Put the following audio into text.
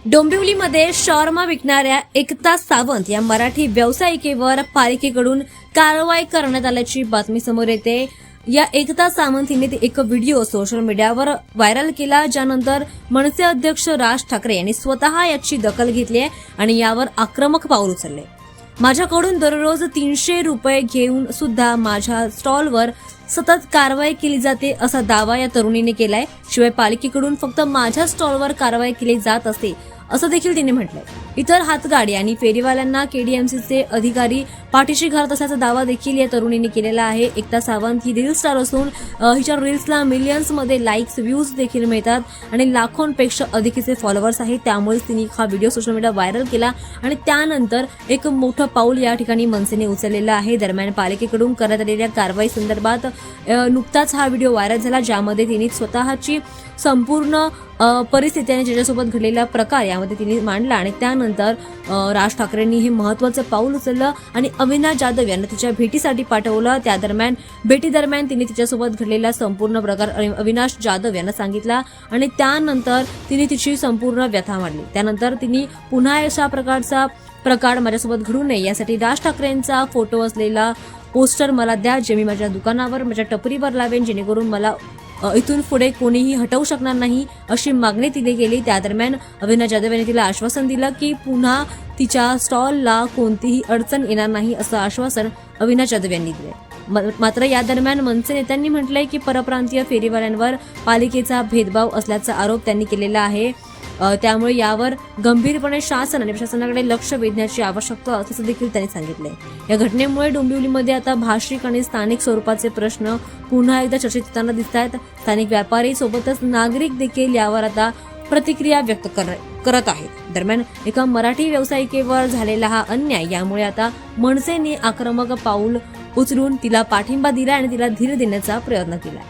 डोंबिवलीमध्ये shawarma विकणाऱ्या एकता सावंत या मराठी व्यावसायिकेवर पालिकेकडून कारवाई करण्यात आल्याची बातमी समोर येते। या एकता सावंत हिने एक व्हिडिओ सोशल मीडियावर व्हायरल केला, ज्यानंतर मनसे अध्यक्ष राज ठाकरे यांनी स्वतः याची दखल घेतली आणि यावर आक्रमक पाऊल उचलले। माझ्याकडून दररोज 300 रुपये घेऊन सुद्धा माझ्या स्टॉलवर सतत कारवाई केली जाते असा दावा या तरुणीने केलाय। शिवाय पालिकेकडून फक्त माझ्या स्टॉलवर कारवाई केली जात असते असं देखील तिने म्हटलंय। इतर हातगाडी आणि फेरीवाल्यांना केडीएमसीचे अधिकारी पाठीशी घालत असल्याचा दावा देखील या तरुणीने केलेला आहे। एकता सावंत ही रील स्टार असून हिच्या रील्सला मिलियन्स मध्ये लाईक्स, व्ह्यूज देखील मिळतात आणि लाखोंपेक्षा अधिक तिचे फॉलोअर्स आहेत। त्यामुळे तिने हा व्हिडिओ सोशल मीडिया व्हायरल केला आणि त्यानंतर एक मोठं पाऊल या ठिकाणी मनसेने उचललेलं आहे। दरम्यान पालिकेकडून करण्यात आलेल्या कारवाई संदर्भात नुकताच हा व्हिडिओ व्हायरल झाला, ज्यामध्ये तिने स्वतःची संपूर्ण परिस्थिती आणि ज्याच्यासोबत घडलेला प्रकार यामध्ये तिने मांडला आणि त्यानंतर राज ठाकरेंनी हे महत्त्वाचं पाऊल उचललं आणि अविनाश जाधव यांना तिच्या भेटीसाठी पाठवलं। त्या दरम्यान भेटीदरम्यान तिने तिच्यासोबत घडलेला संपूर्ण प्रकार अविनाश जाधव यांना सांगितला आणि त्यानंतर तिने तिची संपूर्ण व्यथा मांडली। त्यानंतर तिने पुन्हा अशा प्रकारचा प्रकार माझ्यासोबत घडू नये यासाठी राज ठाकरेंचा फोटो असलेला पोस्टर मला द्या, जे मी माझ्या दुकानावर, माझ्या टपरीवर लावेन, जेणेकरून मला इथून पुढे कोणीही हटवू शकणार नाही अशी मागणी तिने केली। त्या दरम्यान अविनाश जाधव यांनी तिला आश्वासन दिलं की पुन्हा तिच्या स्टॉलला कोणतीही अडचण येणार नाही असं आश्वासन अविनाश जाधव यांनी दिले। मात्र या दरम्यान मनसे नेत्यांनी म्हटलंय की परप्रांतीय फेरीवाल्यांवर पालिकेचा भेदभाव असल्याचा आरोप त्यांनी केलेला आहे। त्यामुळे यावर गंभीरपणे शासन आणि प्रशासनाकडे लक्ष वेधण्याची आवश्यकता असल्याचं देखील त्यांनी सांगितलंय। या घटनेमुळे डोंबिवलीमध्ये आता भाषिक आणि स्थानिक स्वरूपाचे प्रश्न पुन्हा एकदा चर्चेत होताना दिसत आहेत। स्थानिक व्यापारी सोबतच नागरिक देखील यावर आता प्रतिक्रिया व्यक्त करत आहेत। दरम्यान एका मराठी व्यावसायिकेवर झालेला हा अन्याय, यामुळे आता मनसेने आक्रमक पाऊल उचलून तिला पाठिंबा दिला आणि तिला धीर देण्याचा प्रयत्न केला।